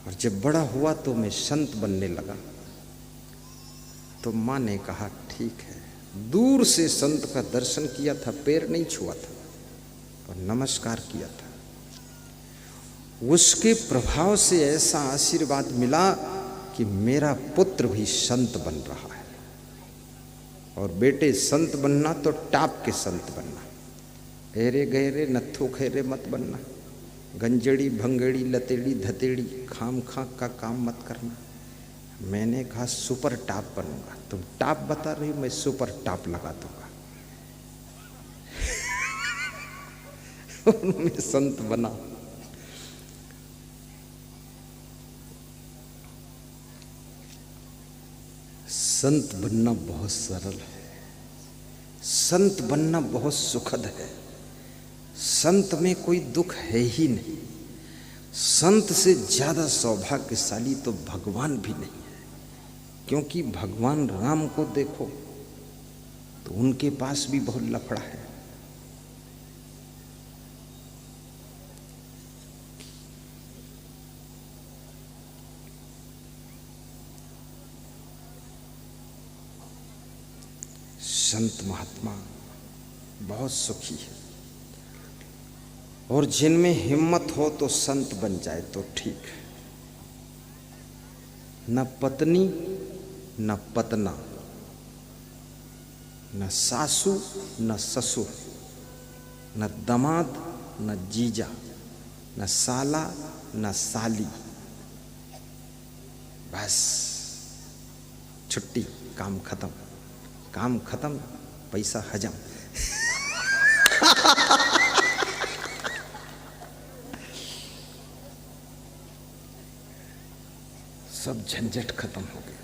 और जब बड़ा हुआ तो मैं संत बनने लगा। तो माँ ने कहा ठीक है। दूर से संत का दर्शन किया था, पैर नहीं छुआ था और नमस्कार किया था। उसके प्रभाव से ऐसा आशीर्वाद मिला कि मेरा पुत्र भी संत बन रहा है। और बेटे, संत बनना तो टाप के संत बनना, एरे गहरे नत्थो खेरे मत बनना, गंजड़ी भंगड़ी लतेड़ी धतेड़ी खाम खाक का काम मत करना। मैंने कहा सुपर टाप बनूंगा। तुम टाप बता रही हो, मैं सुपर टाप लगा दूंगा। और मैं संत बना। संत बनना बहुत सरल है, संत बनना बहुत सुखद है। संत में कोई दुख है ही नहीं। संत से ज्यादा सौभाग्यशाली तो भगवान भी नहीं है, क्योंकि भगवान राम को देखो तो उनके पास भी बहुत लफड़ा है। संत महात्मा बहुत सुखी है, और जिनमें हिम्मत हो तो संत बन जाए तो ठीक है। न पत्नी न पतना, न सासू न ससुर, न दामाद न जीजा, न साला न साली, बस छुट्टी, काम खत्म। काम खत्म, पैसा हजम। सब झंझट खत्म हो गया।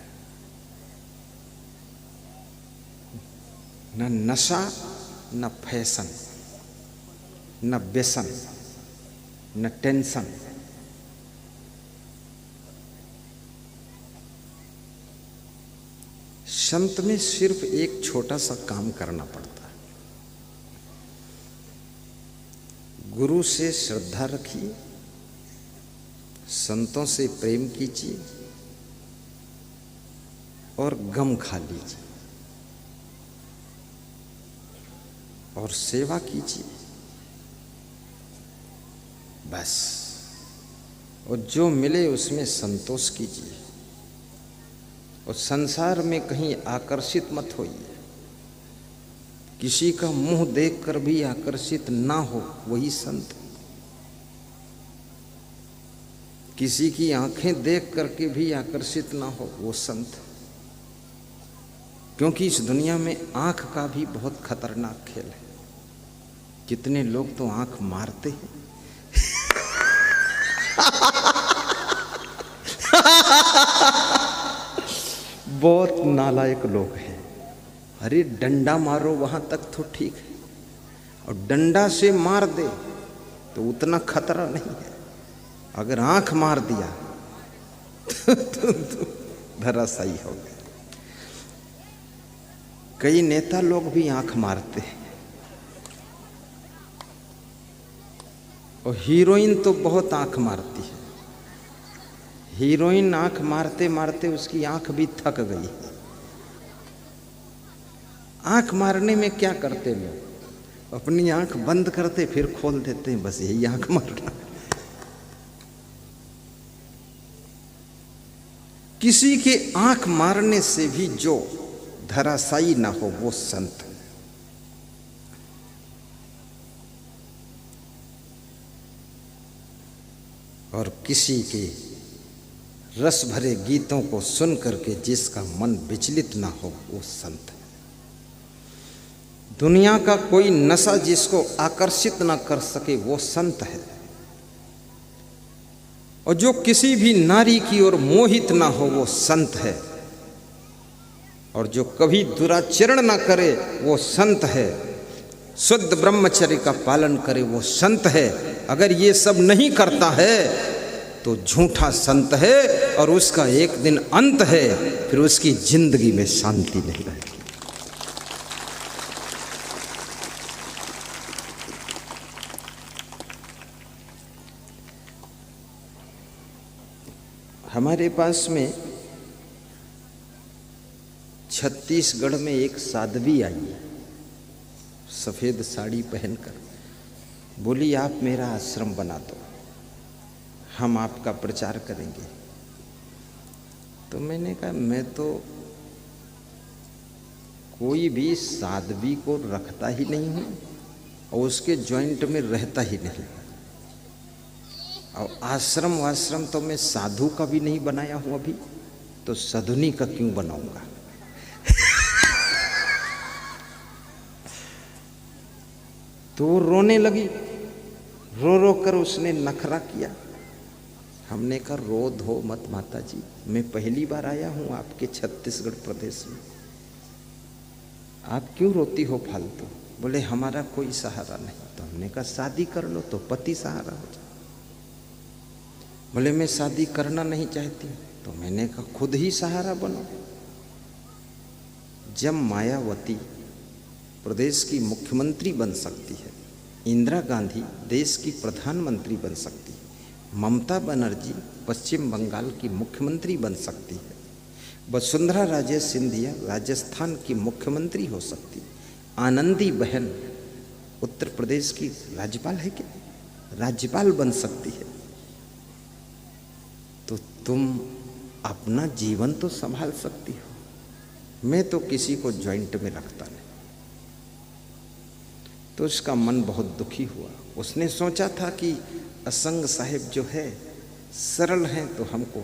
न नशा न फैशन, न व्यसन, न टेंशन। संत में सिर्फ एक छोटा सा काम करना पड़ता है। गुरु से श्रद्धा रखिए, संतों से प्रेम कीजिए और गम खा लीजिए और सेवा कीजिए, बस। और जो मिले उसमें संतोष कीजिए। और संसार में कहीं आकर्षित मत होइए। किसी का मुंह देखकर भी आकर्षित ना हो, वही संत। किसी की आंखें देख करके भी आकर्षित ना हो, वो संत। क्योंकि इस दुनिया में आंख का भी बहुत खतरनाक खेल है। कितने लोग तो आंख मारते हैं। बहुत नालायक लोग हैं। अरे डंडा मारो वहां तक तो ठीक है, और डंडा से मार दे तो उतना खतरा नहीं है। अगर आंख मार दिया तो धराशायी हो गया। कई नेता लोग भी आंख मारते हैं, और हीरोइन तो बहुत आंख मारती है। हीरोइन आंख मारते मारते उसकी आंख भी थक गई। आंख मारने में क्या करते लोग? अपनी आंख बंद करते फिर खोल देते हैं, बस यही आंख मारना। किसी के आंख मारने से भी जो धराशायी ना हो, वो संत। और किसी के रस भरे गीतों को सुन करके जिसका मन विचलित ना हो, वो संत है। दुनिया का कोई नशा जिसको आकर्षित ना कर सके, वो संत है। और जो किसी भी नारी की ओर मोहित ना हो, वो संत है। और जो कभी दुराचरण ना करे, वो संत है। शुद्ध ब्रह्मचर्य का पालन करे, वो संत है। अगर ये सब नहीं करता है तो झूठा संत है, और उसका एक दिन अंत है, फिर उसकी जिंदगी में शांति नहीं रहेगी। हमारे पास में छत्तीसगढ़ में एक साध्वी आई है, सफेद साड़ी पहनकर। बोली आप मेरा आश्रम बना दो, हम आपका प्रचार करेंगे। तो मैंने कहा मैं तो कोई भी साध्वी को रखता ही नहीं हूँ और उसके जॉइंट में रहता ही नहीं, और आश्रम वाश्रम तो मैं साधु का भी नहीं बनाया हूँ अभी, तो साधुनी का क्यों बनाऊंगा। तो रोने लगी, रो रो कर उसने नखरा किया। हमने कहा रो धो मत माता जी, मैं पहली बार आया हूँ आपके छत्तीसगढ़ प्रदेश में, आप क्यों रोती हो फालतू। बोले हमारा कोई सहारा नहीं। तो हमने कहा शादी कर लो तो पति सहारा हो जाए। बोले मैं शादी करना नहीं चाहती। तो मैंने कहा खुद ही सहारा बनो। जब मायावती प्रदेश की मुख्यमंत्री बन सकती है, इंदिरा गांधी देश की प्रधानमंत्री बन सकती है, ममता बनर्जी पश्चिम बंगाल की मुख्यमंत्री बन सकती है, वसुंधरा राजे सिंधिया राजस्थान की मुख्यमंत्री हो सकती है, आनंदी बहन उत्तर प्रदेश की राज्यपाल है क्या, राज्यपाल बन सकती है, तो तुम अपना जीवन तो संभाल सकती हो। मैं तो किसी को जॉइंट में रखता नहीं। तो उसका मन बहुत दुखी हुआ। उसने सोचा था कि असंग साहिब जो है सरल हैं तो हमको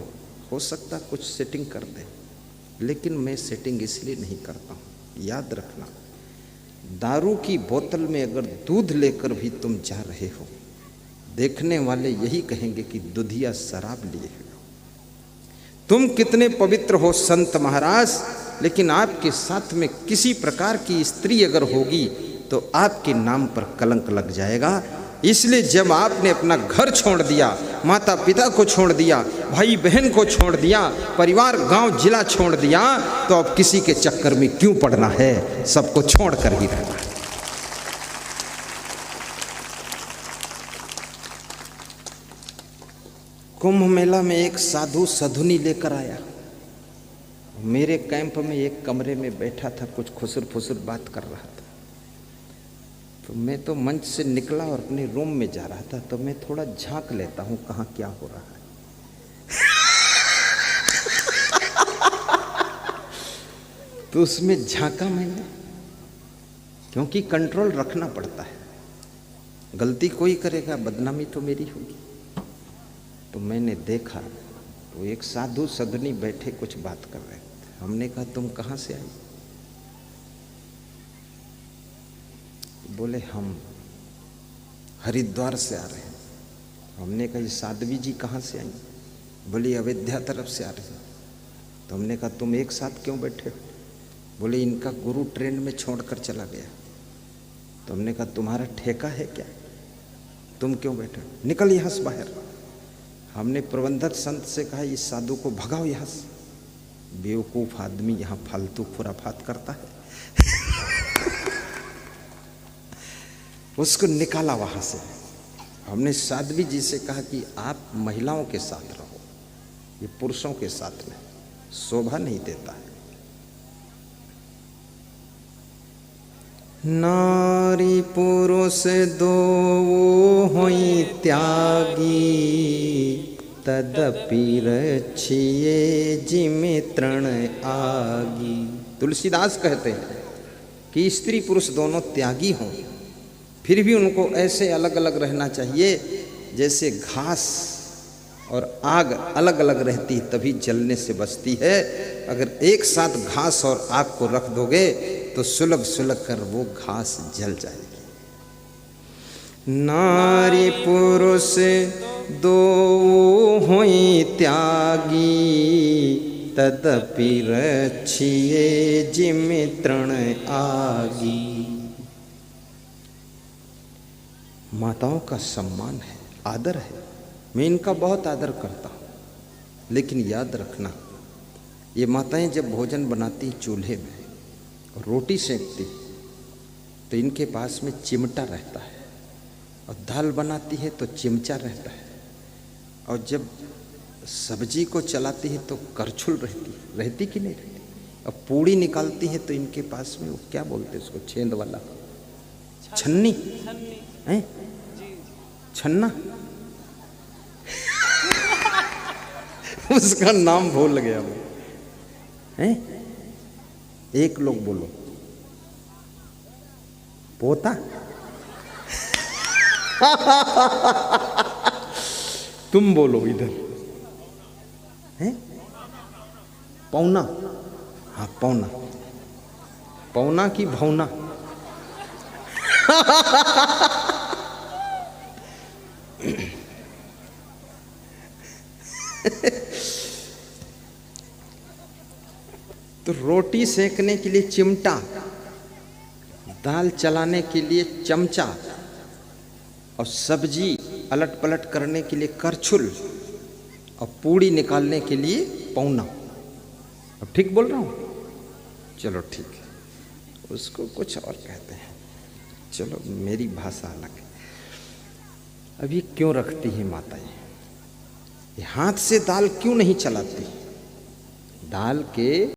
हो सकता कुछ सेटिंग कर दे, लेकिन मैं सेटिंग इसलिए नहीं करता हूँ। याद रखना, दारू की बोतल में अगर दूध लेकर भी तुम जा रहे हो, देखने वाले यही कहेंगे कि दुधिया शराब लिए हो। तुम कितने पवित्र हो संत महाराज, लेकिन आपके साथ में किसी प्रकार की स्त्री अगर होगी तो आपके नाम पर कलंक लग जाएगा। इसलिए जब आपने अपना घर छोड़ दिया, माता पिता को छोड़ दिया, भाई बहन को छोड़ दिया, परिवार गांव जिला छोड़ दिया, तो अब किसी के चक्कर में क्यों पड़ना है, सबको छोड़ कर ही रहना है। कुंभ मेला में एक साधु साधुनी लेकर आया। मेरे कैंप में एक कमरे में बैठा था, कुछ खुसर फुसर बात कर रहा था। तो मैं तो मंच से निकला और अपने रूम में जा रहा था, तो मैं थोड़ा झांक लेता हूँ कहाँ क्या हो रहा है। तो उसमें झांका मैंने, क्योंकि कंट्रोल रखना पड़ता है। गलती कोई करेगा, बदनामी तो मेरी होगी। तो मैंने देखा तो एक साधु साधुनी बैठे कुछ बात कर रहे थे। हमने कहा तुम कहाँ से आई। बोले हम हरिद्वार से आ रहे हैं। हमने कहा ये साध्वी जी कहाँ से आई। बोली अयोध्या तरफ से आ रही हैं। तो हमने कहा तुम एक साथ क्यों बैठे हो। बोले इनका गुरु ट्रेन में छोड़कर चला गया। तो हमने कहा तुम्हारा ठेका है क्या, तुम क्यों बैठे, निकल यहाँ से बाहर। हमने प्रबंधक संत से कहा इस साधु को भगाओ यहाँ से, बेवकूफ आदमी यहाँ फालतू खुराफात करता है। उसको निकाला वहां से। हमने साध्वी जी से कहा कि आप महिलाओं के साथ रहो, ये पुरुषों के साथ में शोभा नहीं देता है। नारी पुरुष दो होई त्यागी, तदपि रक्षिए जिमि तृण आगी। तुलसीदास कहते हैं कि स्त्री पुरुष दोनों त्यागी हों, फिर भी उनको ऐसे अलग अलग रहना चाहिए जैसे घास और आग अलग अलग रहती तभी जलने से बचती है। अगर एक साथ घास और आग को रख दोगे तो सुलग सुलग कर वो घास जल जाएगी। नारी पुरुष दो होई त्यागी, तदपि रक्षिए जिमि तृण आगी। माताओं का सम्मान है, आदर है। मैं इनका बहुत आदर करता हूँ, लेकिन याद रखना ये माताएं जब भोजन बनाती चूल्हे में और रोटी सेकती तो इनके पास में चिमटा रहता है, और दाल बनाती है तो चिमचा रहता है, और जब सब्जी को चलाती है तो करछुल रहती कि नहीं रहती। अब पूड़ी निकालती है तो इनके पास में वो क्या बोलते हैं उसको, छेंद वाला, छन्नी है, छन्ना उसका नाम भूल गया मैं, हैं? एक लोग बोलो, पोता तुम बोलो इधर, हैं? पौना, हाँ पौना, पौना की भौना तो रोटी सेकने के लिए चिमटा, दाल चलाने के लिए चमचा, और सब्जी अलट पलट करने के लिए करछुल, और पूड़ी निकालने के लिए पौना। अब ठीक बोल रहा हूँ? चलो ठीक है, उसको कुछ और कहते हैं, चलो मेरी भाषा अलग है। अब ये क्यों रखती है माताएं, ये हाथ से दाल क्यों नहीं चलाती? दाल के